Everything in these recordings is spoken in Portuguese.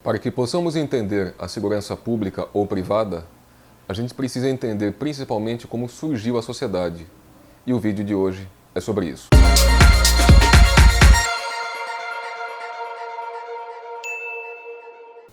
Para que possamos entender a segurança pública ou privada, a gente precisa entender principalmente como surgiu a sociedade. E o vídeo de hoje é sobre isso.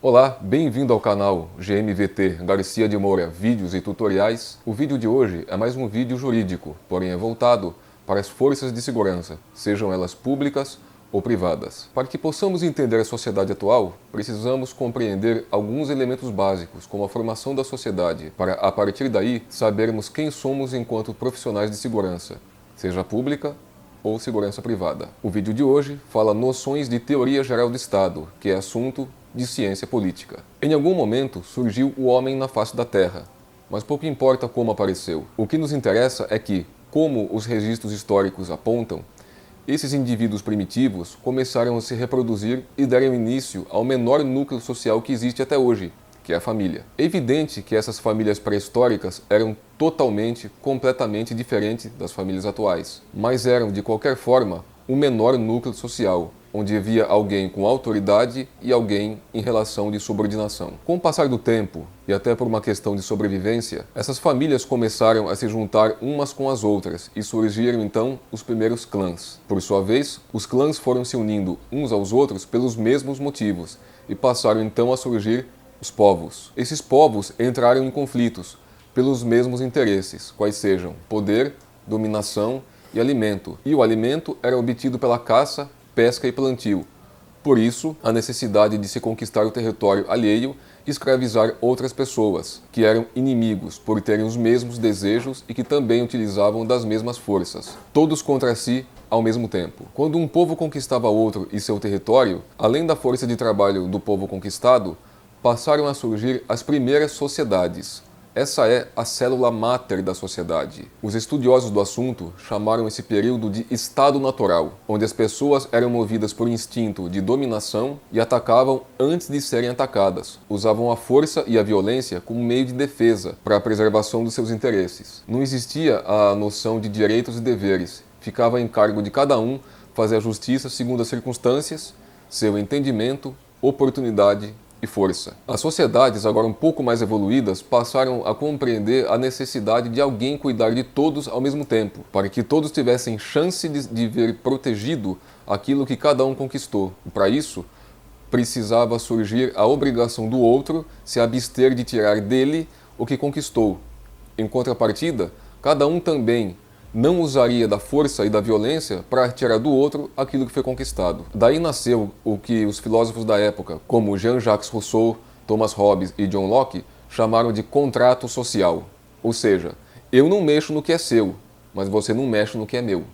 Olá, bem-vindo ao canal GMVT Garcia de Moura Vídeos e Tutoriais. O vídeo de hoje é mais um vídeo jurídico, porém é voltado para as forças de segurança, sejam elas públicas ou privadas. Para que possamos entender a sociedade atual, precisamos compreender alguns elementos básicos, como a formação da sociedade, para a partir daí sabermos quem somos enquanto profissionais de segurança, seja pública ou segurança privada. O vídeo de hoje fala noções de teoria geral do Estado, que é assunto de ciência política. Em algum momento surgiu o homem na face da Terra, mas pouco importa como apareceu. O que nos interessa é que, como os registros históricos apontam, esses indivíduos primitivos começaram a se reproduzir e deram início ao menor núcleo social que existe até hoje, que é a família. É evidente que essas famílias pré-históricas eram completamente diferentes das famílias atuais, mas eram, de qualquer forma, um menor núcleo social, onde havia alguém com autoridade e alguém em relação de subordinação. Com o passar do tempo, e até por uma questão de sobrevivência, essas famílias começaram a se juntar umas com as outras e surgiram então os primeiros clãs. Por sua vez, os clãs foram se unindo uns aos outros pelos mesmos motivos e passaram então a surgir os povos. Esses povos entraram em conflitos pelos mesmos interesses, quais sejam poder, dominação e alimento. E o alimento era obtido pela caça, pesca e plantio. Por isso, a necessidade de se conquistar o território alheio e escravizar outras pessoas, que eram inimigos por terem os mesmos desejos e que também utilizavam das mesmas forças, todos contra si ao mesmo tempo. Quando um povo conquistava outro e seu território, além da força de trabalho do povo conquistado, passaram a surgir as primeiras sociedades. Essa é a célula máter da sociedade. Os estudiosos do assunto chamaram esse período de estado natural, onde as pessoas eram movidas por instinto de dominação e atacavam antes de serem atacadas. Usavam a força e a violência como meio de defesa para a preservação dos seus interesses. Não existia a noção de direitos e deveres. Ficava em cargo de cada um fazer a justiça segundo as circunstâncias, seu entendimento, oportunidade e força. As sociedades, agora um pouco mais evoluídas, passaram a compreender a necessidade de alguém cuidar de todos ao mesmo tempo, para que todos tivessem chance de ver protegido aquilo que cada um conquistou. Para isso, precisava surgir a obrigação do outro se abster de tirar dele o que conquistou. Em contrapartida, cada um também não usaria da força e da violência para tirar do outro aquilo que foi conquistado. Daí nasceu o que os filósofos da época, como Jean-Jacques Rousseau, Thomas Hobbes e John Locke, chamaram de contrato social. Ou seja, eu não mexo no que é seu, mas você não mexe no que é meu.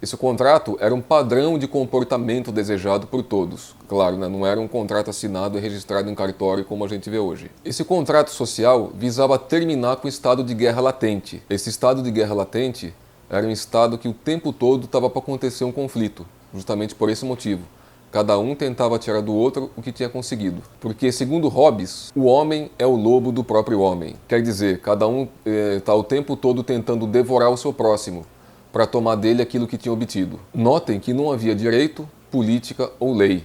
Esse contrato era um padrão de comportamento desejado por todos. Claro, né? Não era um contrato assinado e registrado em cartório como a gente vê hoje. Esse contrato social visava terminar com o estado de guerra latente. Esse estado de guerra latente era um estado que o tempo todo estava para acontecer um conflito, justamente por esse motivo. Cada um tentava tirar do outro o que tinha conseguido. Porque, segundo Hobbes, o homem é o lobo do próprio homem. Quer dizer, cada um está o tempo todo tentando devorar o seu próximo, para tomar dele aquilo que tinha obtido. Notem que não havia direito, política ou lei.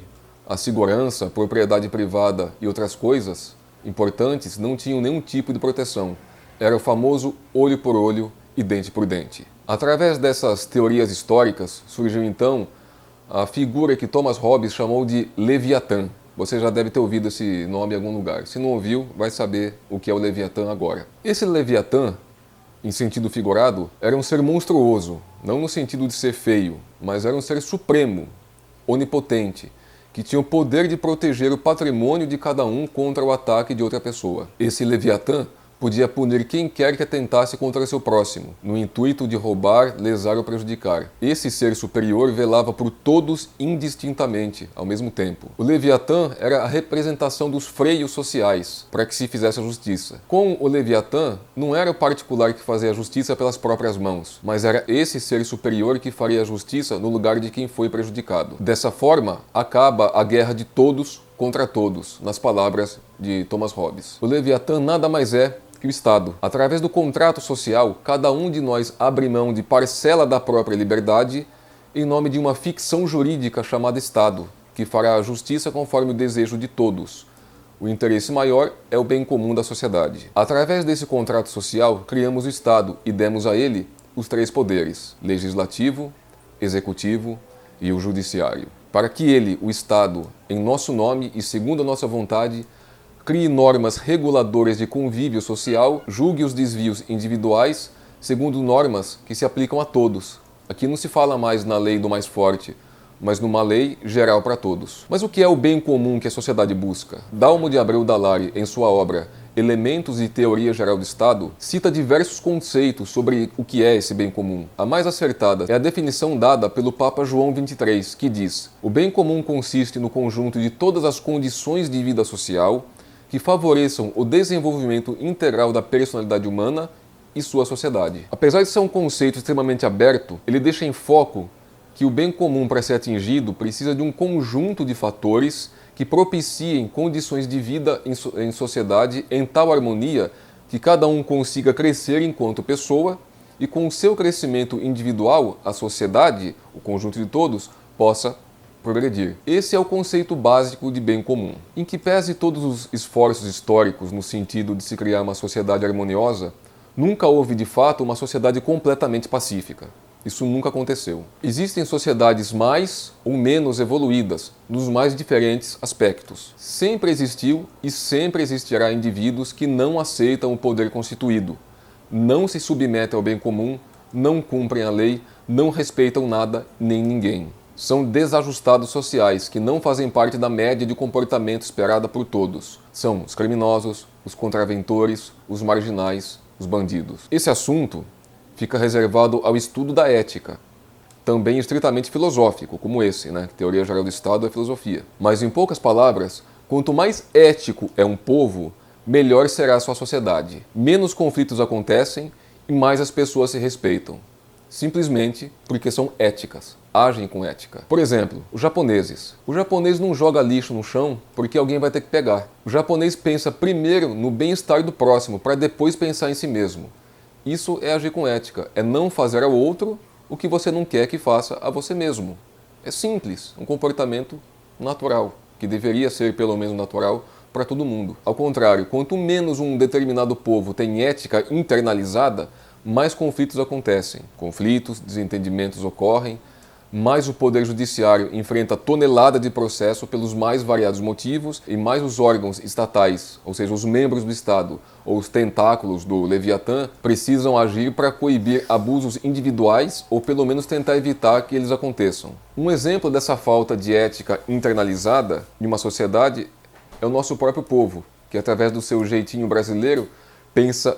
A segurança, propriedade privada e outras coisas importantes não tinham nenhum tipo de proteção. Era o famoso olho por olho e dente por dente. Através dessas teorias históricas, surgiu então a figura que Thomas Hobbes chamou de Leviatã. Você já deve ter ouvido esse nome em algum lugar. Se não ouviu, vai saber o que é o Leviatã agora. Esse Leviatã, em sentido figurado, era um ser monstruoso, não no sentido de ser feio, mas era um ser supremo, onipotente, que tinha o poder de proteger o patrimônio de cada um contra o ataque de outra pessoa. Esse Leviatã podia punir quem quer que atentasse contra seu próximo, no intuito de roubar, lesar ou prejudicar. Esse ser superior velava por todos indistintamente, ao mesmo tempo. O Leviatã era a representação dos freios sociais, para que se fizesse a justiça. Com o Leviatã, não era o particular que fazia a justiça pelas próprias mãos, mas era esse ser superior que faria a justiça no lugar de quem foi prejudicado. Dessa forma, acaba a guerra de todos contra todos, nas palavras de Thomas Hobbes. O Leviatã nada mais é que o Estado. Através do contrato social, cada um de nós abre mão de parcela da própria liberdade em nome de uma ficção jurídica chamada Estado, que fará a justiça conforme o desejo de todos, O interesse maior é o bem comum da sociedade. Através desse contrato social, criamos o Estado e demos a ele os 3 poderes: legislativo, executivo e o judiciário. Para que ele, o Estado, em nosso nome e segundo a nossa vontade, crie normas reguladoras de convívio social, julgue os desvios individuais segundo normas que se aplicam a todos. Aqui não se fala mais na lei do mais forte, mas numa lei geral para todos. Mas o que é o bem comum que a sociedade busca? Dalmo de Abreu Dallari, em sua obra Elementos e Teoria Geral do Estado, cita diversos conceitos sobre o que é esse bem comum. A mais acertada é a definição dada pelo Papa João XXIII, que diz: o bem comum consiste no conjunto de todas as condições de vida social que favoreçam o desenvolvimento integral da personalidade humana e sua sociedade. Apesar de ser um conceito extremamente aberto, ele deixa em foco que o bem comum, para ser atingido, precisa de um conjunto de fatores que propiciem condições de vida em sociedade em tal harmonia que cada um consiga crescer enquanto pessoa e, com o seu crescimento individual, a sociedade, o conjunto de todos, possa progredir. Esse é o conceito básico de bem comum. Em que pese todos os esforços históricos no sentido de se criar uma sociedade harmoniosa, nunca houve de fato uma sociedade completamente pacífica. Isso nunca aconteceu. Existem sociedades mais ou menos evoluídas, nos mais diferentes aspectos. Sempre existiu e sempre existirá indivíduos que não aceitam o poder constituído, não se submetem ao bem comum, não cumprem a lei, não respeitam nada nem ninguém. São desajustados sociais que não fazem parte da média de comportamento esperada por todos. São os criminosos, os contraventores, os marginais, os bandidos. Esse assunto fica reservado ao estudo da ética, também estritamente filosófico, como esse, que Teoria Geral do Estado é filosofia. Mas, em poucas palavras, quanto mais ético é um povo, melhor será a sua sociedade. Menos conflitos acontecem e mais as pessoas se respeitam. Simplesmente porque são éticas, agem com ética. Por exemplo, os japoneses. O japonês não joga lixo no chão porque alguém vai ter que pegar. O japonês pensa primeiro no bem-estar do próximo, para depois pensar em si mesmo. Isso é agir com ética, é não fazer ao outro o que você não quer que faça a você mesmo. É simples, um comportamento natural, que deveria ser pelo menos natural para todo mundo. Ao contrário, quanto menos um determinado povo tem ética internalizada, mais conflitos acontecem. Conflitos, desentendimentos ocorrem, mais o Poder Judiciário enfrenta tonelada de processo pelos mais variados motivos e mais os órgãos estatais, ou seja, os membros do Estado, ou os tentáculos do Leviatã, precisam agir para coibir abusos individuais ou pelo menos tentar evitar que eles aconteçam. Um exemplo dessa falta de ética internalizada em uma sociedade é o nosso próprio povo, que através do seu jeitinho brasileiro pensa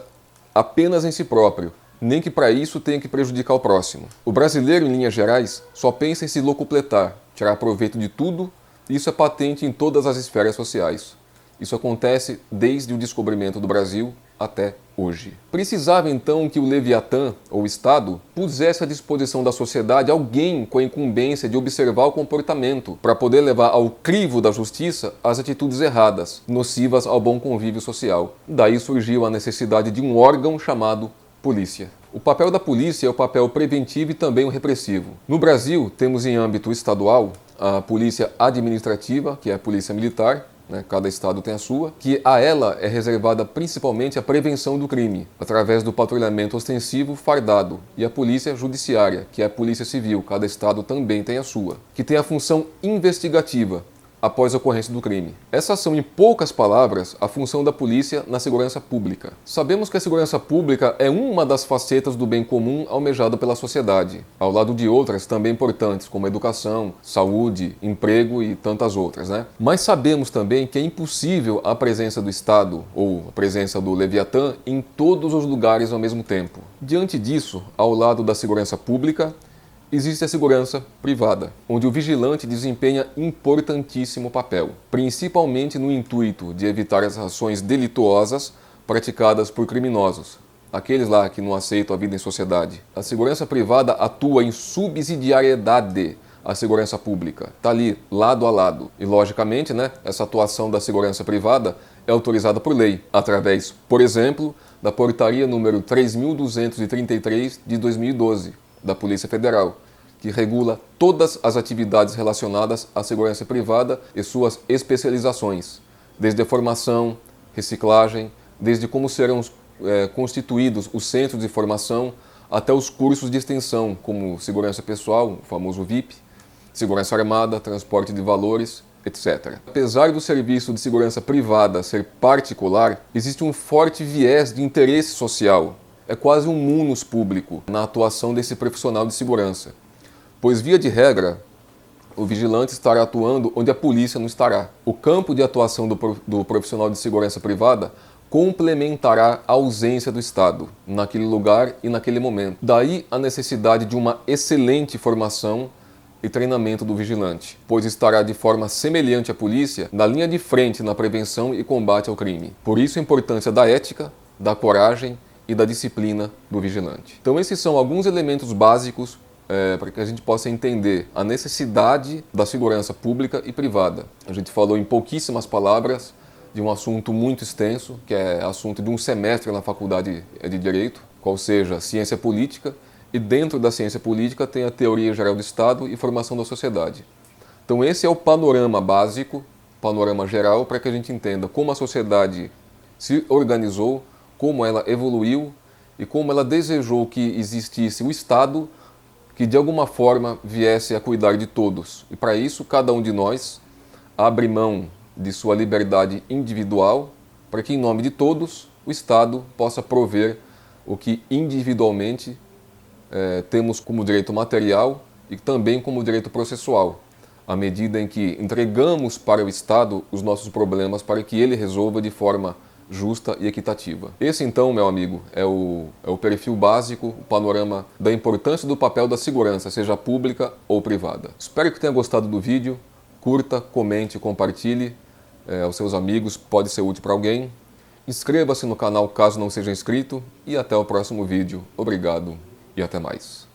apenas em si próprio, nem que para isso tenha que prejudicar o próximo. O brasileiro, em linhas gerais, só pensa em se locupletar, tirar proveito de tudo, e isso é patente em todas as esferas sociais. Isso acontece desde o descobrimento do Brasil até hoje. Precisava então que o Leviatã, ou Estado, pusesse à disposição da sociedade alguém com a incumbência de observar o comportamento, para poder levar ao crivo da justiça as atitudes erradas, nocivas ao bom convívio social. Daí surgiu a necessidade de um órgão chamado polícia. O papel da polícia é o papel preventivo e também o repressivo. No Brasil, temos em âmbito estadual a polícia administrativa, que é a polícia militar, cada estado tem a sua, que a ela é reservada principalmente a prevenção do crime, através do patrulhamento ostensivo fardado, e a polícia judiciária, que é a polícia civil, cada estado também tem a sua, que tem a função investigativa, após a ocorrência do crime. Essas são, em poucas palavras, a função da polícia na segurança pública. Sabemos que a segurança pública é uma das facetas do bem comum almejada pela sociedade, ao lado de outras também importantes, como educação, saúde, emprego e tantas outras, Mas sabemos também que é impossível a presença do Estado, ou a presença do Leviatã, em todos os lugares ao mesmo tempo. Diante disso, ao lado da segurança pública, existe a segurança privada, onde o vigilante desempenha importantíssimo papel, principalmente no intuito de evitar as ações delituosas praticadas por criminosos, aqueles lá que não aceitam a vida em sociedade. A segurança privada atua em subsidiariedade à segurança pública, está ali, lado a lado. E, logicamente, essa atuação da segurança privada é autorizada por lei, através, por exemplo, da portaria número 3.233 de 2012, da Polícia Federal, que regula todas as atividades relacionadas à segurança privada e suas especializações, desde a formação, reciclagem, desde como serão constituídos os centros de formação até os cursos de extensão, como segurança pessoal, o famoso VIP, segurança armada, transporte de valores, etc. Apesar do serviço de segurança privada ser particular, existe um forte viés de interesse social. É quase um munus público na atuação desse profissional de segurança, pois, via de regra, o vigilante estará atuando onde a polícia não estará. O campo de atuação do profissional de segurança privada complementará a ausência do Estado naquele lugar e naquele momento. Daí a necessidade de uma excelente formação e treinamento do vigilante, pois estará de forma semelhante à polícia na linha de frente na prevenção e combate ao crime. Por isso a importância da ética, da coragem e da disciplina do vigilante. Então esses são alguns elementos básicos para que a gente possa entender a necessidade da segurança pública e privada. A gente falou em pouquíssimas palavras de um assunto muito extenso, que é assunto de um semestre na faculdade de Direito, qual seja ciência política, e dentro da ciência política tem a teoria geral do Estado e formação da sociedade. Então esse é o panorama básico, panorama geral, para que a gente entenda como a sociedade se organizou, como ela evoluiu e como ela desejou que existisse o Estado que de alguma forma viesse a cuidar de todos. E para isso, cada um de nós abre mão de sua liberdade individual para que, em nome de todos, o Estado possa prover o que individualmente temos como direito material e também como direito processual, à medida em que entregamos para o Estado os nossos problemas para que ele resolva de forma justa e equitativa. Esse então, meu amigo, é o perfil básico, o panorama da importância do papel da segurança, seja pública ou privada. Espero que tenha gostado do vídeo, curta, comente, compartilhe aos seus amigos, pode ser útil para alguém. Inscreva-se no canal caso não seja inscrito e até o próximo vídeo. Obrigado e até mais.